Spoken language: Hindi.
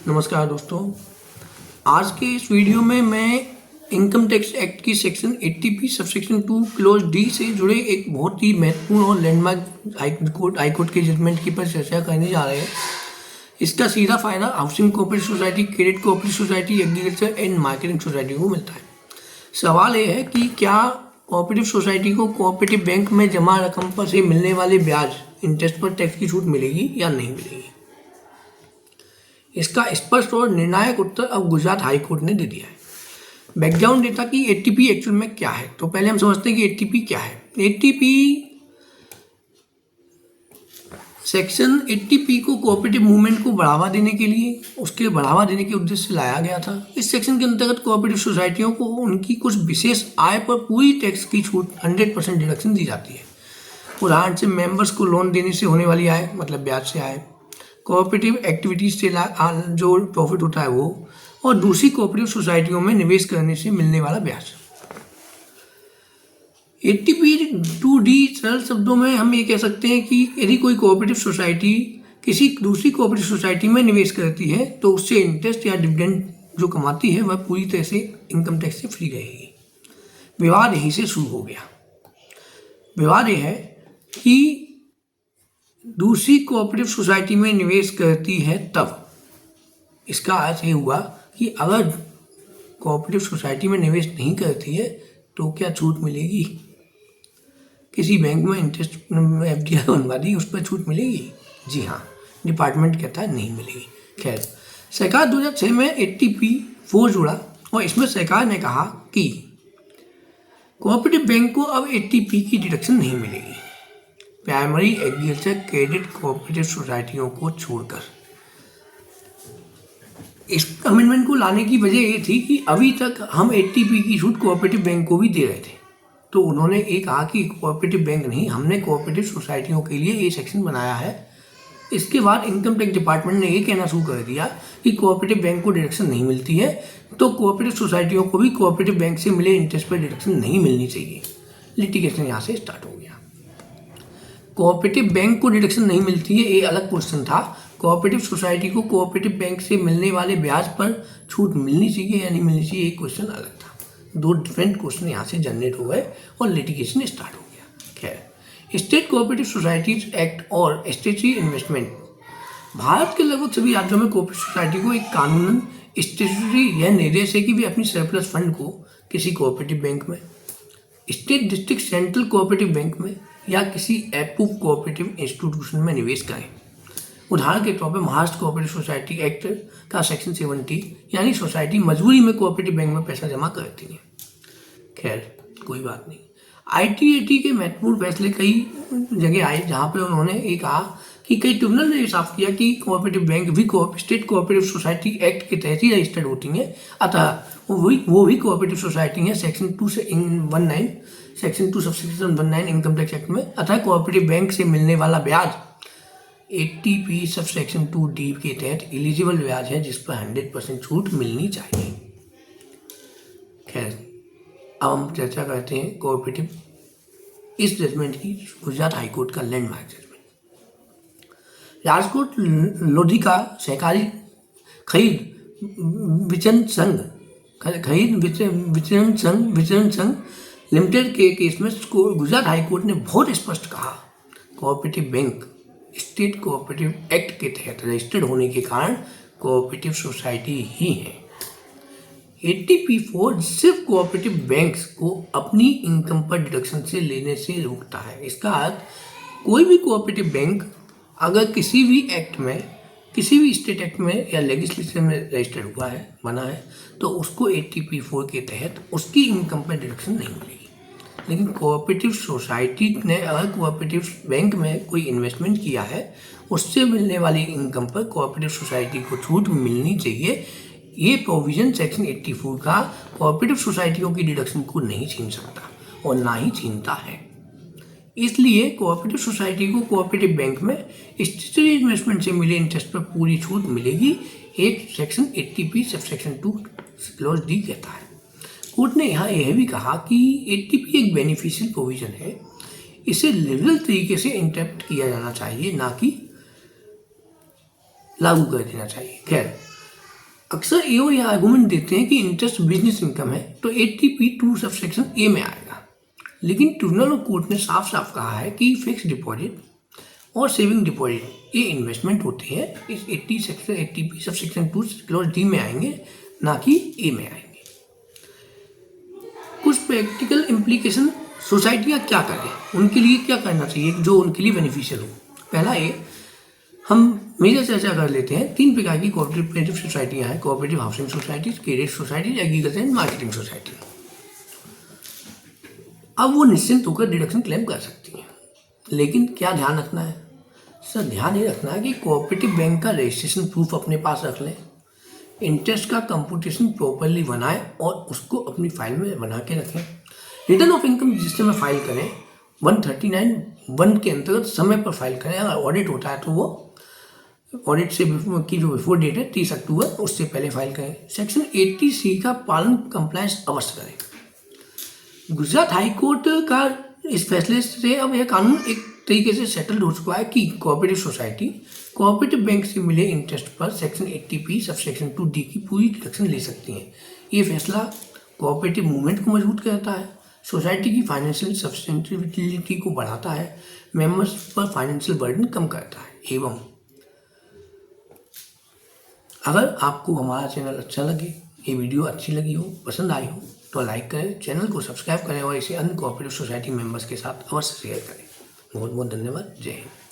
नमस्कार दोस्तों, आज के इस वीडियो में मैं इनकम टैक्स एक्ट की section 80P subsection 2 close D से जुड़े एक बहुत ही महत्वपूर्ण और लैंडमार्क हाईकोर्ट के जजमेंट की पर चर्चा करने जा रहे हैं। इसका सीधा फायदा housing cooperative society, credit cooperative society, agriculture and marketing society को मिलता है। सवाल ये है कि क्या कोऑपरेटिव सोसाइटी को कोऑपरेटिव बैंक में जमा रकम पर से मिलने वाले ब्याज इंटरेस्ट पर टैक्स की छूट मिलेगी या नहीं मिलेगी। इसका स्पष्ट और निर्णायक उत्तर अब गुजरात हाई कोर्ट ने दे दिया है। बैकग्राउंड डेटा की 80P एक्चुअल में क्या है, तो पहले हम समझते हैं कि 80P क्या है। 80P सेक्शन 80P को कोऑपरेटिव मूवमेंट को बढ़ावा देने के लिए, उसके बढ़ावा देने के उद्देश्य से लाया गया था। इस सेक्शन के अंतर्गत कोऑपरेटिव सोसाइटियों को उनकी कुछ विशेष आय पर पूरी टैक्स की छूट 100% डिडक्शन दी जाती है। उदाहरण से मेंबर्स को लोन देने से होने वाली आय, मतलब ब्याज से आय, कोऑपरेटिव एक्टिविटीज से जो प्रॉफिट होता है वो, और दूसरी कोऑपरेटिव सोसाइटियों में निवेश करने से मिलने वाला ब्याज। 80P2D सरल शब्दों में हम ये कह सकते हैं कि यदि कोई कोऑपरेटिव सोसाइटी किसी दूसरी कोऑपरेटिव सोसाइटी में निवेश करती है तो उससे इंटरेस्ट या डिविडेंड जो कमाती है वह पूरी तरह से इनकम टैक्स से फ्री रहेगी। विवाद यहीं से शुरू हो गया। विवाद यह है कि दूसरी कोऑपरेटिव सोसाइटी में निवेश करती है तब, इसका अर्थ ये हुआ कि अगर कोऑपरेटिव सोसाइटी में निवेश नहीं करती है तो क्या छूट मिलेगी। किसी बैंक में इंटरेस्ट FDI बनवा दी, उस पर छूट मिलेगी? जी हाँ, डिपार्टमेंट कहता है नहीं मिलेगी। खैर, सरकार 2006 में 80P4 जोड़ा और इसमें सरकार ने कहा कि कोऑपरेटिव बैंक को अब 80P की डिडक्शन नहीं मिलेगी, प्राइमरी एग्रीकल्चर क्रेडिट कोऑपरेटिव सोसाइटियों को छोड़कर। इस अमेंडमेंट को लाने की वजह ये थी कि अभी तक हम 80P की छूट कोऑपरेटिव बैंक को भी दे रहे थे, तो उन्होंने ये कहा कि कोऑपरेटिव बैंक नहीं, हमने कोऑपरेटिव सोसाइटियों के लिए ये सेक्शन बनाया है। इसके बाद इनकम टैक्स डिपार्टमेंट ने ये कहना शुरू कर दिया कि कोऑपरेटिव बैंक को डिडक्शन नहीं मिलती है तो कोऑपरेटिव सोसाइटियों को भी कोऑपरेटिव बैंक से मिले इंटरेस्ट पर डिडक्शन नहीं मिलनी चाहिए। लिटिगेशन यहाँ से स्टार्ट हो गया। कोऑपरेटिव बैंक को डिडक्शन नहीं मिलती है, ये अलग क्वेश्चन था। कोऑपरेटिव सोसाइटी को कोऑपरेटिव बैंक से मिलने वाले ब्याज पर छूट मिलनी चाहिए या नहीं मिलनी चाहिए, ये क्वेश्चन अलग था। दो डिफरेंट क्वेश्चन यहाँ से जनरेट हो गए और लिटिगेशन स्टार्ट हो गया। खैर, स्टेट कोऑपरेटिव सोसाइटीज एक्ट और स्टेचुटरी इन्वेस्टमेंट, भारत के लगभग सभी राज्यों में कोऑपरेटिव सोसाइटी को एक कानूनन स्टेचुटरी यह निर्देश है कि वे अपनी सरप्लस फंड को किसी कोऑपरेटिव बैंक में, state, district, central cooperative bank में या किसी अप्रूव कोऑपरेटिव इंस्टीट्यूशन में निवेश करें। उदाहरण के तौर पर महाराष्ट्र कोऑपरेटिव सोसाइटी एक्ट का सेक्शन 70, यानी सोसाइटी मजबूरी में कोऑपरेटिव बैंक में पैसा जमा करती है। खैर, कोई बात नहीं। ITAT के महत्वपूर्ण फैसले कई जगह आए जहाँ पे उन्होंने ये कहा कि कई ट्रिब्यूनल ने साफ किया कि कोऑपरेटिव बैंक भी स्टेट कोऑपरेटिव सोसाइटी एक्ट के तहत ही रजिस्टर्ड होती हैं, अतः वो भी कोऑपरेटिव सोसाइटी हैं section 219 section 2 subsection 19 income tax act में। अतः कोऑपरेटिव बैंक से मिलने वाला ब्याज 80P सबसेक्शन 2D के तहत एलिजिबल ब्याज है जिस पर 100% छूट मिलनी चाहिए। खैर, अब हम चर्चा करते हैं कोऑपरेटिव इस जजमेंट की, गुजरात हाईकोर्ट का लैंडमार्क जजमेंट। राजकोट लोधी का सहकारी खरीद वितरण संघ लिमिटेड के केस में गुजरात हाईकोर्ट ने बहुत स्पष्ट कहा, cooperative bank state cooperative act के तहत रजिस्टर्ड होने के कारण कोऑपरेटिव सोसाइटी ही है। 80P4 सिर्फ कोऑपरेटिव बैंक्स को अपनी इनकम पर डिडक्शन से लेने से रोकता है। इसका अर्थ, कोई भी कोऑपरेटिव बैंक अगर किसी भी एक्ट में, किसी भी स्टेट एक्ट में या लेजिस्लेशन में रजिस्टर्ड हुआ है, बना है, तो उसको 80P4 के तहत उसकी इनकम पर डिडक्शन नहीं मिलेगी। लेकिन कोऑपरेटिव सोसाइटी ने अगर कोऑपरेटिव बैंक में कोई इन्वेस्टमेंट किया है, उससे मिलने वाली इनकम पर कोऑपरेटिव सोसाइटी को छूट मिलनी चाहिए। ये प्रोविजन सेक्शन 84 का कोऑपरेटिव सोसाइटियों की डिडक्शन को नहीं छीन सकता और ना ही छीनता है। इसलिए कोऑपरेटिव सोसाइटी को कोऑपरेटिव बैंक में स्टेचुटरी इन्वेस्टमेंट से मिले इंटरेस्ट पर पूरी छूट मिलेगी, एक section 80P subsection 2 clause D कहता है। कोर्ट ने यहाँ यह भी कहा कि 80P एक बेनिफिशियल प्रोविजन है, इसे लिबरल तरीके से इंटरप्ट किया जाना चाहिए, ना कि लागू कर देना चाहिए। खैर, अक्सर ये आर्गूमेंट देते हैं कि इंटरेस्ट बिजनेस इनकम है तो 80(2) सबसेक्शन ए में आएगा, लेकिन ट्रिब्यूनल ऑफ कोर्ट ने साफ साफ कहा है कि फिक्स डिपॉजिट और सेविंग डिपॉजिट ये इन्वेस्टमेंट होती है, इस 80(2) सबसेक्शन 2 क्लॉज डी में आएंगे, ना कि ए में आएंगे। कुछ प्रैक्टिकल इम्प्लीकेशन सोसाइटियाँ क्या करें, उनके लिए क्या करना चाहिए जो उनके लिए बेनिफिशियल हो। पहला हम मेजर चर्चा कर लेते हैं। 3 प्रकार की कोऑपरेटिव सोसाइटियाँ हैं: cooperative housing societies, credit societies, agriculture and marketing society. अब वो निश्चिंत होकर डिडक्शन क्लेम कर सकती हैं, लेकिन क्या ध्यान रखना है सर? ध्यान ये रखना है कि कोऑपरेटिव बैंक का रजिस्ट्रेशन प्रूफ अपने पास रख लें, इंटरेस्ट का कंप्यूटेशन प्रॉपरली बनाएं और उसको अपनी फाइल में बना के रखें। रिटर्न ऑफ इनकम जिस समय फाइल करें 139(1) के अंतर्गत समय पर फाइल करें। अगर ऑडिट होता है तो वो ऑडिट से की जो बिफोर डेट है 30 अक्टूबर, उससे पहले फाइल करें। सेक्शन 80C का पालन कंप्लायंस अवश्य करें। गुजरात हाई कोर्ट का इस फैसले से अब यह कानून एक तरीके से सेटल्ड हो चुका है कि कोऑपरेटिव सोसाइटी कोऑपरेटिव बैंक से मिले इंटरेस्ट पर सेक्शन 80P सबसेक्शन 2D की पूरी डिडक्शन ले सकती हैं। ये फैसला कोऑपरेटिव मूवमेंट को मजबूत करता है, सोसाइटी की फाइनेंशियल सस्टेनेबिलिटी को बढ़ाता है, मेंबर्स पर फाइनेंशियल बर्डन कम करता है। एवं अगर आपको हमारा चैनल अच्छा लगे, ये वीडियो अच्छी लगी हो, पसंद आई हो तो लाइक करें, चैनल को सब्सक्राइब करें और इसे अन्य कोऑपरेटिव सोसाइटी मेंबर्स के साथ अवश्य शेयर करें। बहुत बहुत धन्यवाद। जय हिंद।